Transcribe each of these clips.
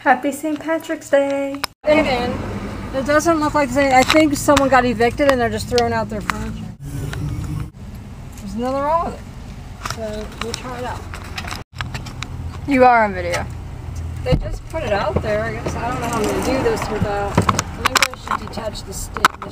Happy St. Patrick's Day. And it doesn't look like they, I think someone got evicted and they're just throwing out their furniture. There's nothing wrong with it. So we'll try it out. You are on video. They just put it out there, I guess. I don't know how I'm going to do this without... Maybe I should detach the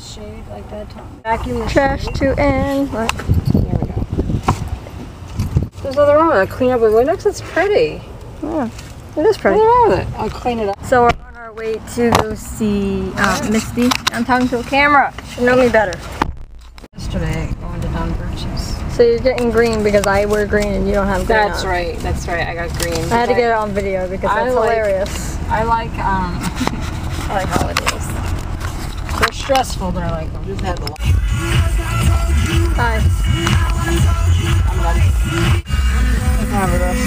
shade like that. Vacuum the Trash shade. to end. What? There we go. There's nothing wrong with it. Clean up the Windex. It's pretty. Yeah, it is pretty. Nothing wrong with it. I'll clean it up. So we're on our way to go see Misty. I'm talking to a camera. You should know me better. Yesterday, going to Don Birch's. So you're getting green because I wear green and you don't have green That's on. right. That's right. I got green. I had to get it on video because that's hilarious. I like I like holidays. they're stressful, but I like them. Just had the light. Hi. I'm ready. Let's have the rest.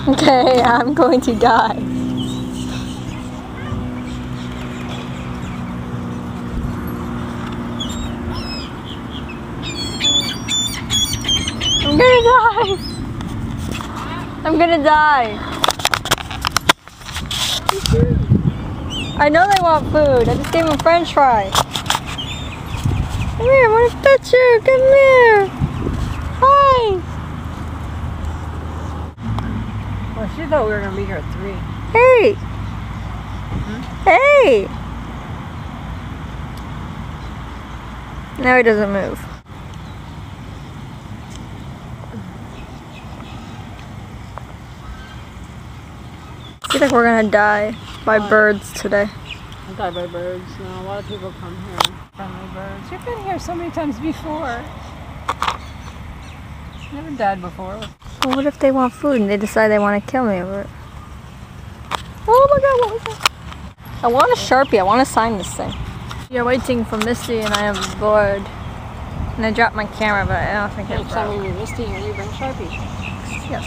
Okay, I'm going to die. I'm gonna die. I'm gonna die. I know they want food. I just gave them French fries. Come here, I want to touch you. Come here. Hi. Well, she thought we were going to be here at 3. Hey! Hey! Now he doesn't move. I feel like we're gonna die by birds today. I'll die by birds. No, a lot of people come here. Friendly birds. You've been here so many times before. Never died before. Well, what if they want food and they decide they want to kill me over it? Oh my god, what was that? I want a Sharpie. I want to sign this thing. You're waiting for Misty and I am bored. And I dropped my camera, but I don't think it Next time broke. when you're Misty, you bring Sharpie. Yes.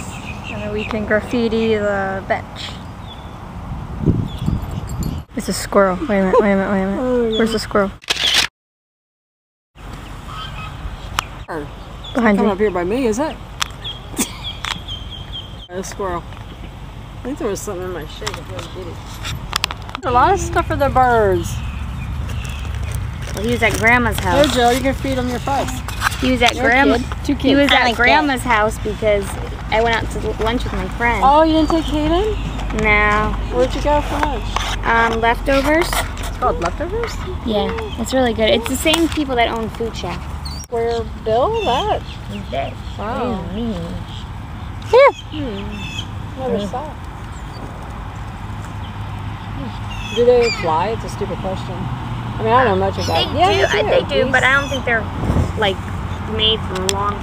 And then we can graffiti the bench. It's a squirrel. Wait a minute, wait a minute, wait a minute. Oh, Where's the squirrel? Behind Behind coming you. up here by me, is it? A squirrel. I think there was something in my shade. There's a lot of stuff for the birds. Well, he was at Grandma's Here, house. Joe, you can feed them your fudge. He was at You're a Grandma. kid. 2 kids. He was I at like Grandma's house because I went out to lunch with my friend. Oh, you didn't take Hayden? No. Where'd you go for lunch? Leftovers. It's called Leftovers? Yeah, it's really good. It's the same people that own Food Shack. Where Bill? That? He's dead. Wow. Here. Never saw it. Do they fly? It's a stupid question. I mean, I don't know much about it. They do, but I don't think they're like made for long.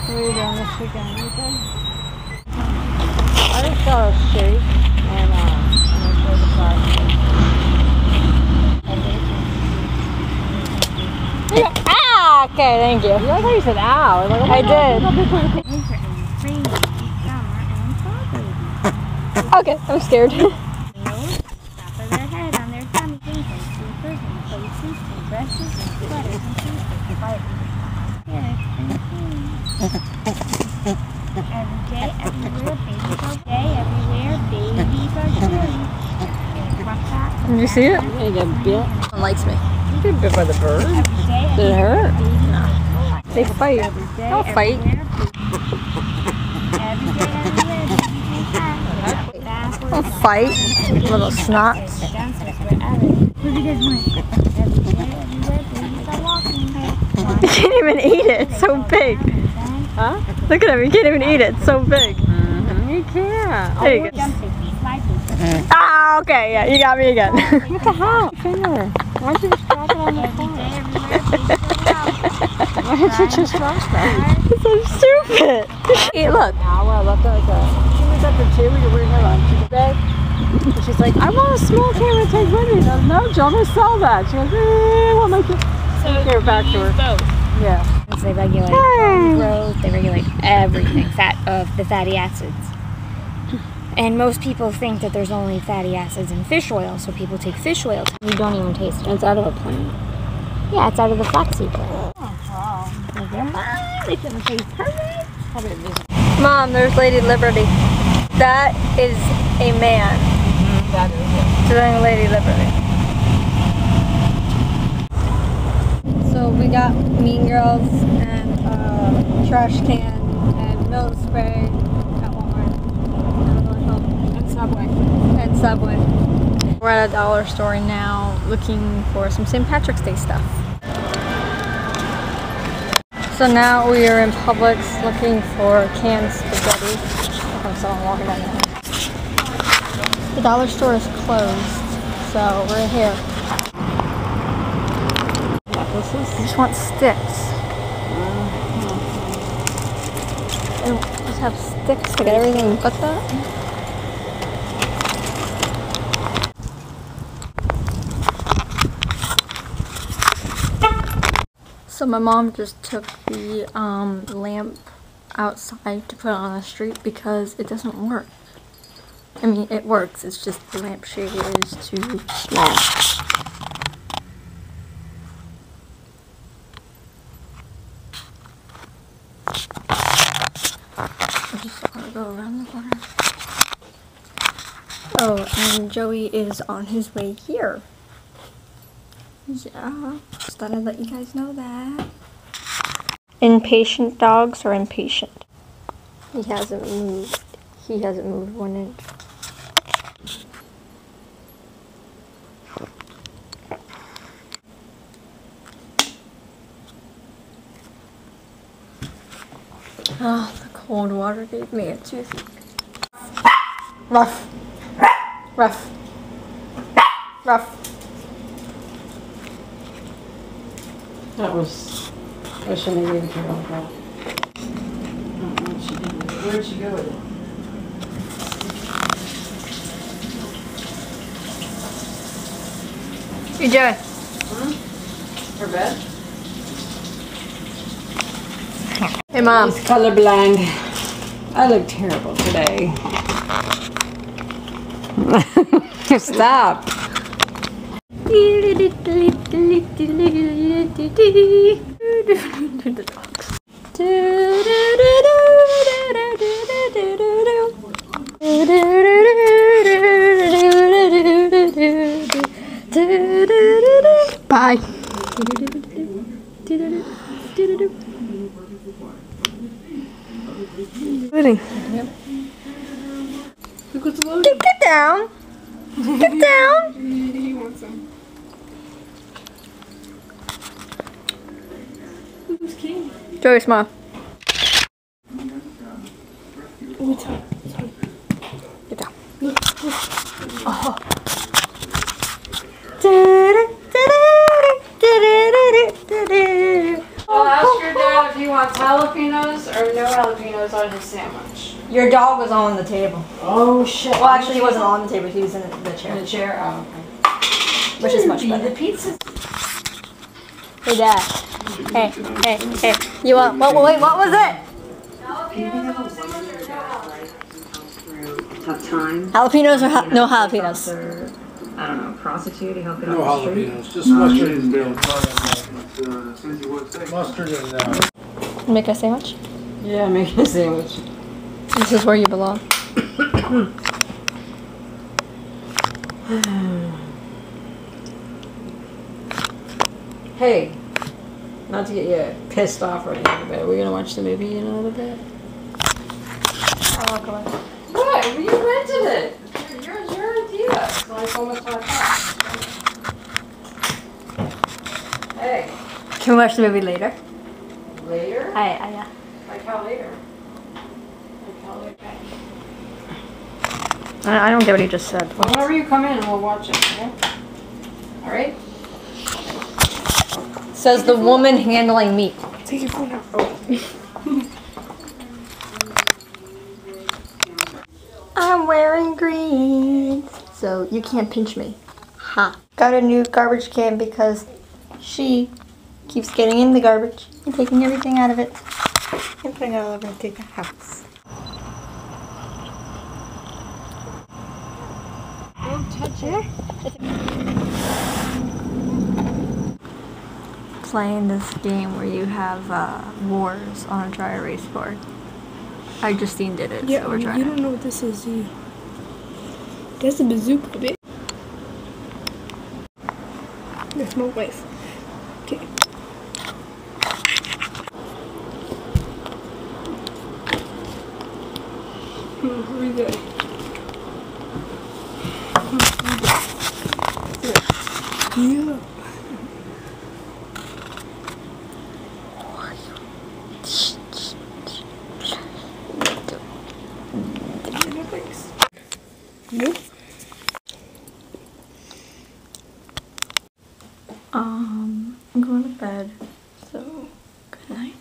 What are you doing this weekend? Anything? I just saw a shake and I showed the price. Ah, okay, thank you. I thought you said ow. Like, oh my I God, did. Okay, I'm scared. Did you see it? You get bit. One likes me. You get bit by the bird. Did it hurt? No. They fight. They'll fight. They'll fight. Little snots. You can't even eat it. It's so big. Huh? Look at him. You can't even eat it. It's so big. You can't. There you go. Ah, okay. Yeah, you got me again. What the hell? Finger. Why don't you just drop it on the floor? Why don't you just drop that? It's so stupid. Eat, look. Now I left it like that. She was up at 2. We were bringing her lunch today. And she's like, I want a small camera to take with me. And I was, no, John, they sell that. She goes, I want my camera. So give it back to her. Both. Yeah. hormones. They regulate bone growth. They regulate everything. The fatty acids. And most people think that there's only fatty acids in fish oil, so people take fish oil. You don't even taste it. It's out of a plant. Yeah, it's out of the flaxseed plant. Oh, wow. They're mine. It's gonna taste perfect. Mom, there's Lady Liberty. That is a man That is it. doing Lady Liberty. So we got Mean Girls and trash can and milk spray at Walmart. And Subway. And Subway. We're at a dollar store now looking for some St. Patrick's Day stuff. So now we are in Publix looking for canned spaghetti. I'm someone walking down there. The dollar store is closed, so we're here. What was this? I just want sticks. They don't just have sticks to get everything but that. So my mom just took the lamp outside to put it on the street because it doesn't work. I mean, it works, it's just the lampshade is too small. I just want to go around the corner. Oh, and Joey is on his way here. Yeah, just thought I'd let you guys know that. Impatient dogs are impatient. He hasn't moved. He hasn't moved 1 inch. Oh, the cold water gave me a toothache. Ruff. Ruff. Ruff. That was. I shouldn't have given her all that. Where'd she go with it? What you doing? Her bed? Hey, Mom. He's colorblind. I look terrible today. Stop. The dogs. Bye. Loading. Get down. Get down. He wants some. Who's king? Joey, smile. Get down. Oh. I'll ask your dad if he wants jalapenos or no jalapenos on his sandwich. Your dog was on the table. Oh shit. Well, actually, he wasn't on the table. He was in the chair. In the chair? Oh, Which is much okay. better. The pizza. Hey, Dad. Hey, hey, hey. You want? Wait, what was it? Tough time. Jalapenos or no jalapenos? I don't know, prostitute, he helped it No on the street. jalapenos, just mustard and dill. Mustard and Make a sandwich. Yeah, make a sandwich. This is where you belong. Hey, not to get you pissed off or anything, but we're gonna watch the movie in a little bit. I'll walk away. What? You rented it. Your idea. It's like almost 5 o'clock. Hey, Can we watch the movie later? later? Yeah. Like how later? Like how later? I don't get what he just said. Well, whenever you come in, we'll watch it, okay? Alright? Says the woman handling meat. Take your phone out. Oh. I'm wearing green, so you can't pinch me. Ha. Got a new garbage can because she Keeps getting in the garbage and taking everything out of it and putting it all over into the house. Don't touch it. Playing this game where you have wars on a dry erase board. I Justine did it, Yeah, so we're you trying don't know what this is. That's a bazooka, bitch. That's my wife. Okay. Read that. Yeah. Nope. I'm going to bed, so good night.